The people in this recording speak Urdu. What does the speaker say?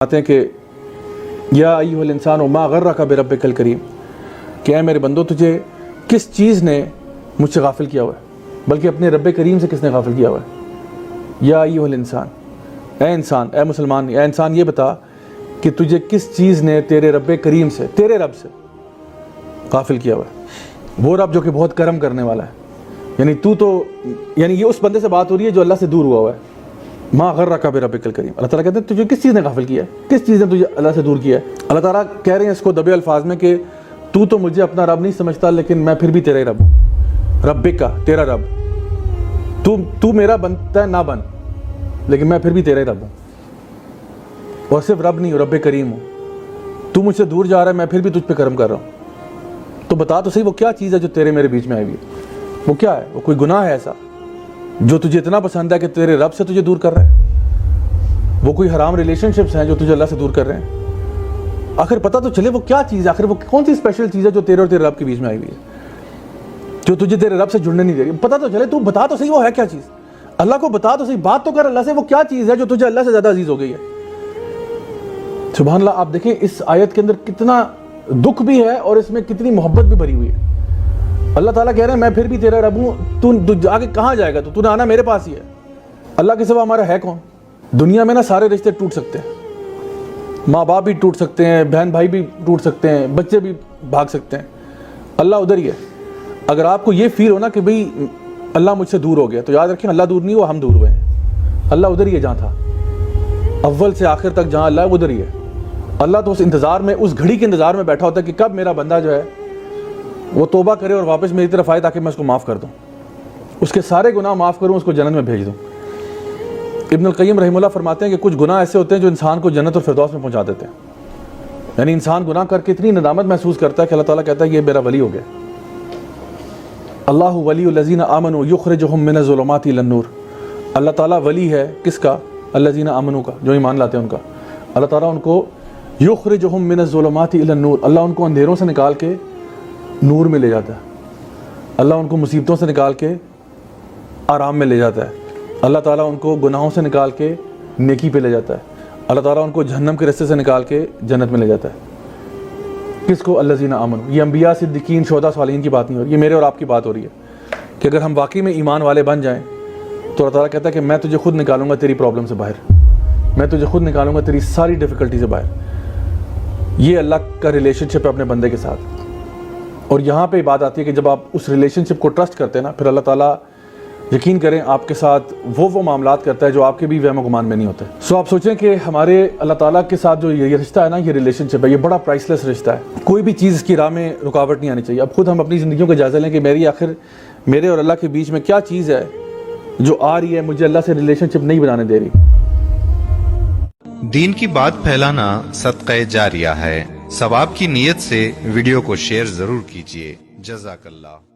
آتے ہیں کہ یا ایھا الانسان ما غرک بربک الکریم، کہ اے میرے بندو تجھے کس چیز نے مجھ سے غافل کیا ہوا ہے، بلکہ اپنے رب کریم سے کس نے غافل کیا ہوا ہے۔ یا ایھا الانسان، اے انسان، اے مسلمان، اے انسان یہ بتا کہ تجھے کس چیز نے تیرے رب کریم سے، تیرے رب سے غافل کیا ہوا ہے، وہ رب جو کہ بہت کرم کرنے والا ہے۔ یعنی یعنی یہ اس بندے سے بات ہو رہی ہے جو اللہ سے دور ہوا ہوا ہے۔ ما غرک بربک الکریم، اللہ تعالیٰ کہتے ہیں تجھے کس چیز نے غافل کیا ہے، کس چیز نے تجھے اللہ سے دور کیا ہے۔ اللہ تعالیٰ کہہ رہے ہیں اس کو دبے الفاظ میں کہ تو مجھے اپنا رب نہیں سمجھتا، لیکن میں پھر بھی تیرا ہی رب ہوں، ربک کا، تیرا رب۔ تو میرا بنتا ہے نہ بن، لیکن میں پھر بھی تیرا ہی رب ہوں، اور صرف رب نہیں ہوں، رب کریم ہوں۔ تو مجھ سے دور جا رہا ہے، میں پھر بھی تجھ پہ کرم کر رہا ہوں۔ تو بتا تو صحیح وہ کیا چیز ہے جو تیرے میرے بیچ میں آئی ہوئی ہے، وہ کیا ہے؟ وہ کوئی گناہ ہے ایسا جو تجھے اتنا پسند ہے کہ تیرے رب سے تجھے دور کر رہا ہے؟ وہ کوئی حرام ریلیشن شپس ہیں جو تجھے اللہ سے دور کر رہے ہیں؟ آخر پتہ تو چلے وہ کیا چیز ہے، آخر وہ کون سی اسپیشل چیز ہے جو تیرے اور تیرے رب کے بیچ میں آئی ہوئی ہے، جو تجھے تیرے رب سے جڑنے نہیں دے رہی۔ پتہ تو چلے، تو بتا تو صحیح وہ ہے کیا چیز، اللہ کو بتا تو صحیح، بات تو کر اللہ سے، وہ کیا چیز ہے جو تجھے اللہ سے زیادہ عزیز ہو گئی ہے۔ سبحان اللہ، آپ دیکھیں اس آیت کے اندر کتنا دکھ بھی ہے اور اس میں کتنی محبت بھی بھری ہوئی ہے۔ اللہ تعالیٰ کہہ رہے ہیں میں پھر بھی تیرا رب ہوں، تو آگے کہاں جائے گا، تو نے آنا میرے پاس ہی ہے۔ اللہ کے سوا ہمارا ہے کون؟ دنیا میں نا سارے رشتے ٹوٹ سکتے ہیں، ماں باپ بھی ٹوٹ سکتے ہیں، بہن بھائی بھی ٹوٹ سکتے ہیں، بچے بھی بھاگ سکتے ہیں، اللہ ادھر ہی ہے۔ اگر آپ کو یہ فیل ہونا کہ بھئی اللہ مجھ سے دور ہو گیا، تو یاد رکھیں اللہ دور نہیں ہوا، ہم دور ہوئے ہیں۔ اللہ ادھر ہی ہے جہاں تھا، اول سے آخر تک جہاں اللہ ہے ادھر ہی ہے۔ اللہ تو اس انتظار میں، اس گھڑی کے انتظار میں بیٹھا ہوتا ہے کہ کب میرا بندہ جو ہے وہ توبہ کرے اور واپس میری طرف آئے، تاکہ میں اس کو معاف کر دوں، اس کے سارے گناہ معاف کروں، اس کو جنت میں بھیج دوں۔ ابن القیم رحمہ اللہ فرماتے ہیں کہ کچھ گناہ ایسے ہوتے ہیں جو انسان کو جنت اور فردوس میں پہنچا دیتے ہیں۔ یعنی انسان گناہ کر کے اتنی ندامت محسوس کرتا ہے کہ اللہ تعالیٰ کہتا ہے یہ میرا ولی ہو گیا۔ اللہ ولی الذین آمنوا یخرجہم من الظلمات الی النور، اللہ تعالیٰ ولی ہے کس کا؟ الذین آمنوا کا، جو ایمان لاتے ہیں ان کا۔ اللہ تعالیٰ ان کو یخرجہم من الظلمات الی النور، اللہ ان کو اندھیروں سے نکال کے نور میں لے جاتا ہے، اللہ ان کو مصیبتوں سے نکال کے آرام میں لے جاتا ہے، اللہ تعالیٰ ان کو گناہوں سے نکال کے نیکی پہ لے جاتا ہے، اللہ تعالیٰ ان کو جہنم کے رستے سے نکال کے جنت میں لے جاتا ہے۔ کس کو؟ الذین آمنوا۔ یہ انبیاء، صدیقین، شہداء، صالحین کی بات نہیں ہو رہی، یہ میرے اور آپ کی بات ہو رہی ہے کہ اگر ہم واقعی میں ایمان والے بن جائیں تو اللہ تعالیٰ کہتا ہے کہ میں تجھے خود نکالوں گا تیری پرابلم سے باہر، میں تجھے خود نکالوں گا تیری ساری ڈیفیکلٹی سے باہر۔ یہ اللہ کا ریلیشن شپ ہے اپنے بندے کے ساتھ۔ اور یہاں پہ بات آتی ہے کہ جب آپ اس ریلیشن شپ کو ٹرسٹ کرتے ہیں نا، پھر اللہ تعالیٰ یقین کریں آپ کے ساتھ وہ معاملات کرتا ہے جو آپ کے بھی وہم و گمان میں نہیں ہوتے۔ سو آپ سوچیں کہ ہمارے اللہ تعالیٰ کے ساتھ جو یہ رشتہ ہے نا، یہ ریلیشن شپ ہے، یہ بڑا پرائس لیس رشتہ ہے۔ کوئی بھی چیز اس کی راہ میں رکاوٹ نہیں آنی چاہیے۔ اب خود ہم اپنی زندگیوں کا جائزہ لیں کہ میرے اور اللہ کے بیچ میں کیا چیز ہے جو آ رہی ہے مجھے اللہ سے ریلیشن شپ نہیں بنانے دے رہی۔ دین کی بات پھیلانا صدقہ جاریہ ہے، ثواب کی نیت سے ویڈیو کو شیئر ضرور کیجیے۔ جزاک اللہ۔